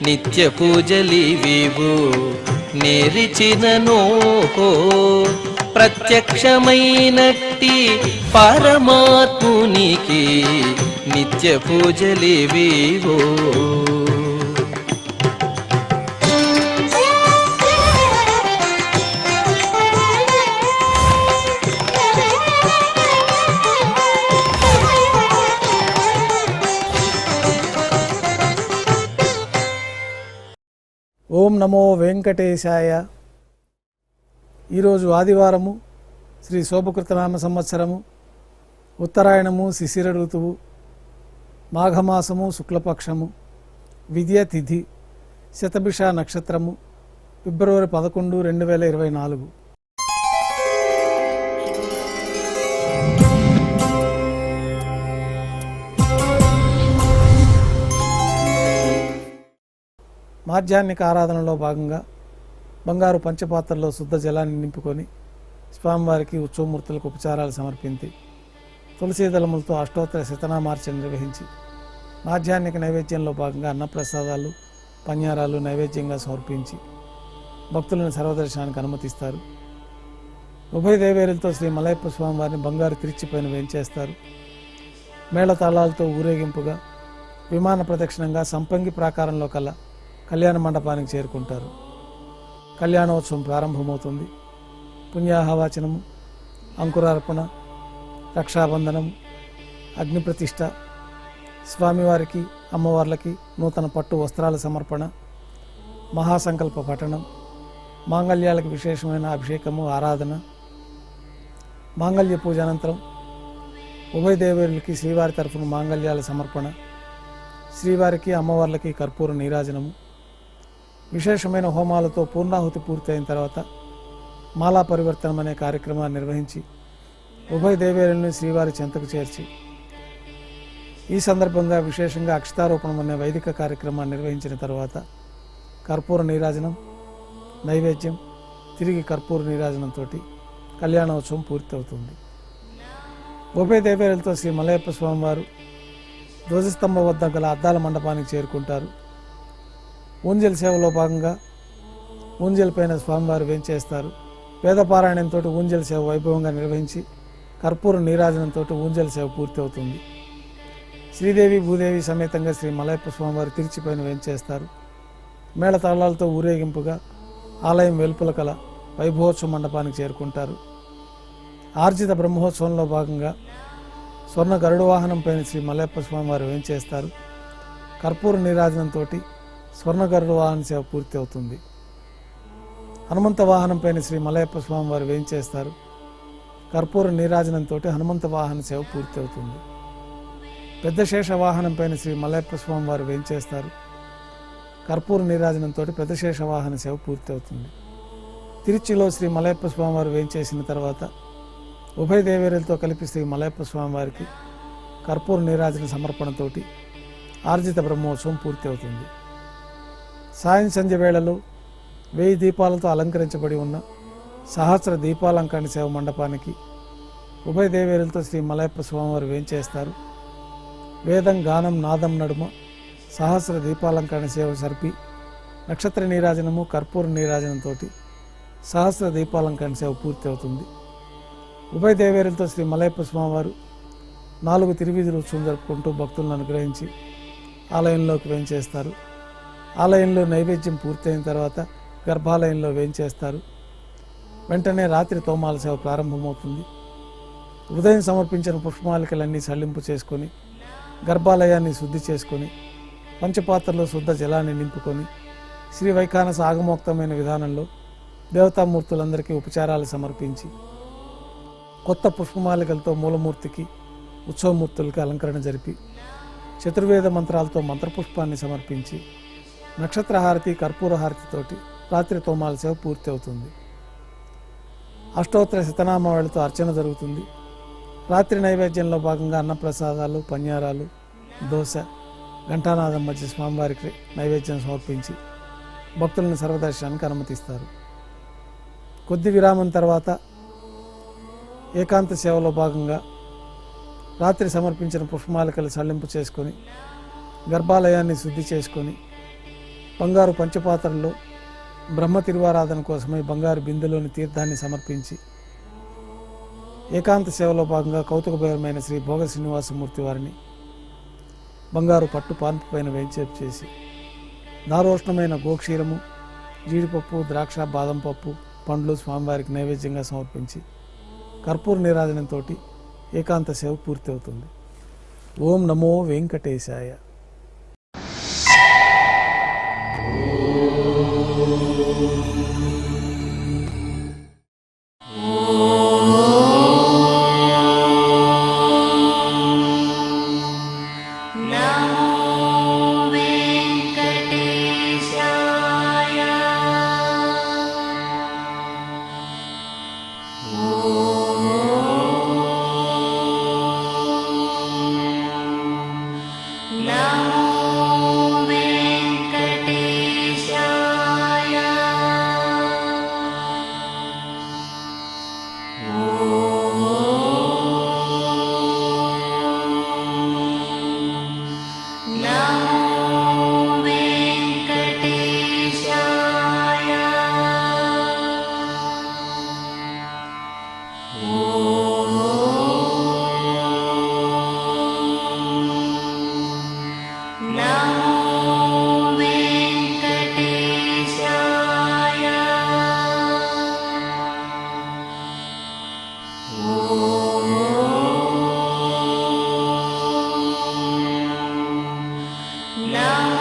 నిత్య పూజలివివు నేరిచిననో ప్రత్యక్షమైనట్టి పరమాత్మునికి నిత్య పూజలివివో. ఓం నమో వెంకటేశాయ. ఈరోజు ఆదివారము, శ్రీ శోభకృతనామ సంవత్సరము, ఉత్తరాయణము, శిశిర ఋతువు, మాఘమాసము, శుక్లపక్షము, విద్య తిథి, శతభిష నక్షత్రము, ఫిబ్రవరి 11, 2024. మాధ్యాహ్నిక ఆరాధనలో భాగంగా బంగారు పంచపాత్రలో శుద్ధ జలాన్ని నింపుకొని స్వామివారికి ఉత్సవమూర్తులకు ఉపచారాలు సమర్పించి తులసీదళములతో అష్టోత్తర శతనామార్చన నిర్వహించి మాధ్యాహ్నిక నైవేద్యంలో భాగంగా అన్నప్రసాదాలు, పన్యారాలు నైవేద్యంగా సమర్పించి భక్తులను సర్వదర్శనానికి అనుమతిస్తారు. ఉభయ దేవేరులతో శ్రీ మలయప్ప స్వామివారిని బంగారు తిరిచిపైన వేంచేస్తారు. మేళతాళాలతో ఊరేగింపుగా విమాన ప్రదక్షిణంగా సంపంగి ప్రాకారంలో కల్లా కళ్యాణ మండపానికి చేరుకుంటారు. కళ్యాణోత్సవం ప్రారంభమవుతుంది. పుణ్యాహవాచనము, అంకురార్పణ, రక్షాబంధనము, అగ్నిప్రతిష్ఠ, స్వామివారికి అమ్మవార్లకి నూతన పట్టు వస్త్రాల సమర్పణ, మహాసంకల్ప పఠనం, మాంగళ్యాలకు విశేషమైన అభిషేకము, ఆరాధన, మాంగళ్య పూజ అనంతరం ఉభయ దేవేరులకి శ్రీవారి తరఫున మాంగళ్యాల సమర్పణ, శ్రీవారికి అమ్మవార్లకి కర్పూర నీరాజనము, విశేషమైన హోమాలతో పూర్ణాహుతి పూర్తయిన తర్వాత మాలా పరివర్తనం అనే కార్యక్రమాన్ని నిర్వహించి ఉభయ దేవేరులను శ్రీవారి చెంతకు చేర్చి ఈ సందర్భంగా విశేషంగా అక్షతారోపణం అనే వైదిక కార్యక్రమాన్ని నిర్వహించిన తర్వాత కర్పూర నీరాజనం, నైవేద్యం, తిరిగి కర్పూర నీరాజనంతో కళ్యాణోత్సవం పూర్తవుతుంది. ఉభయ దేవేరులతో శ్రీ మలయప్ప స్వామివారు ధ్వజస్తంభం వద్ద గల అద్దాల మండపానికి చేరుకుంటారు. ఊంజల్ సేవలో భాగంగా ఊంజల్ పైన స్వామివారు వేంచేస్తారు. వేదపారాయణంతో ఊంజల్ సేవ వైభవంగా నిర్వహించి కర్పూర నీరాజనంతో ఊంజల్ సేవ పూర్తి అవుతుంది. శ్రీదేవి భూదేవి సమేతంగా శ్రీ మలయప్ప స్వామివారు తిరిచిపైన వేంచేస్తారు. మేళతాళాలతో ఊరేగింపుగా ఆలయం వెలుపల కల వైభవోత్సవ మండపానికి చేరుకుంటారు. ఆర్జిత బ్రహ్మోత్సవంలో భాగంగా స్వర్ణ గరుడ వాహనం పైన శ్రీ మలయప్ప స్వామివారు వేంచేస్తారు. కర్పూర నీరాజనంతో స్వర్ణ గరుడ వాహన సేవ పూర్తి అవుతుంది. హనుమంత వాహనం పైన శ్రీ మలయప్ప స్వామివారు వేంచేస్తారు. కర్పూర నీరాజనంతో హనుమంత వాహన సేవ పూర్తి అవుతుంది. పెద్ద శేష వాహనం పైన శ్రీ మలయప్ప స్వామివారు వేంచేస్తారు. కర్పూర నీరాజనంతో పెద్ద శేష వాహన సేవ పూర్తి అవుతుంది. తిరుచిలో శ్రీ మలయప్ప స్వామివారు వేంచేసిన తర్వాత ఉభయ దేవేరులతో కలిపి శ్రీ మలయప్ప స్వామివారికి కర్పూర నీరాజన సమర్పణతోటి ఆర్జిత బ్రహ్మోత్సవం పూర్తి అవుతుంది. సాయం సంధ్య వేళలో 1000 దీపాలతో అలంకరించబడి ఉన్న సహస్ర దీపాలంకరణ సేవ మండపానికి ఉభయ దేవేరులతో శ్రీ మలయప్ప స్వామివారు వేంచేస్తారు. వేదం, గానం, నాదం నడుమ సహస్ర దీపాలంకరణ సేవ సరిపి నక్షత్ర నీరాజనము, కర్పూర నీరాజనంతో సహస్ర దీపాలంకరణ సేవ పూర్తి అవుతుంది. ఉభయ దేవేరులతో శ్రీ మలయప్ప స్వామివారు 4 తిరువీధులు ఉత్సవం జరుపుకుంటూ భక్తులను అనుగ్రహించి ఆలయంలోకి వేంచేస్తారు. ఆలయంలో నైవేద్యం పూర్తయిన తర్వాత గర్భాలయంలో వేంచేస్తారు. వెంటనే రాత్రి తోమాల సేవ ప్రారంభమవుతుంది. ఉదయం సమర్పించిన పుష్పమాలికలన్నీ సళ్లింపు చేసుకొని గర్భాలయాన్ని శుద్ధి చేసుకొని పంచపాత్రలో శుద్ధ జలాన్ని నింపుకొని శ్రీ వైఖానస ఆగమోక్తమైన విధానంలో దేవతామూర్తులందరికీ ఉపచారాలు సమర్పించి కొత్త పుష్పమాలికలతో మూలమూర్తికి, ఉత్సవమూర్తులకి అలంకరణ జరిపి చతుర్వేద మంత్రాలతో మంత్రపుష్పాన్ని సమర్పించి నక్షత్రహారతి, కర్పూర హారతితోటి రాత్రి తోమాల సేవ పూర్తి అవుతుంది. అష్టోత్తర శతనామావళితో అర్చన జరుగుతుంది. రాత్రి నైవేద్యంలో భాగంగా అన్నప్రసాదాలు, పన్యారాలు, దోశ, ఘంటానాదం మధ్య స్వామివారికి నైవేద్యం సమర్పించి భక్తులను సర్వదర్శనానికి అనుమతిస్తారు. కొద్ది విరామం తర్వాత ఏకాంత సేవలో భాగంగా రాత్రి సమర్పించిన పుష్పమాలికలు సళ్లింపు చేసుకొని గర్భాలయాన్ని శుద్ధి చేసుకొని బంగారు పంచపాత్రల్లో బ్రహ్మ తిరువారాధన కోసమై బంగారు బిందెలోని తీర్థాన్ని సమర్పించి ఏకాంత సేవలో భాగంగా కౌతుకభైరమైన శ్రీ భోగ శ్రీనివాసమూర్తి వారిని బంగారు పట్టు పాన్పు పైన వేంచేపు చేసి నారోష్ణమైన గోక్షీరము, జీడిపప్పు, ద్రాక్ష, బాదం పప్పు, పండ్లు స్వామివారికి నైవేద్యంగా సమర్పించి కర్పూర నీరాజనంతో ఏకాంత సేవ పూర్తి అవుతుంది. ఓం నమో వెంకటేశాయ. Now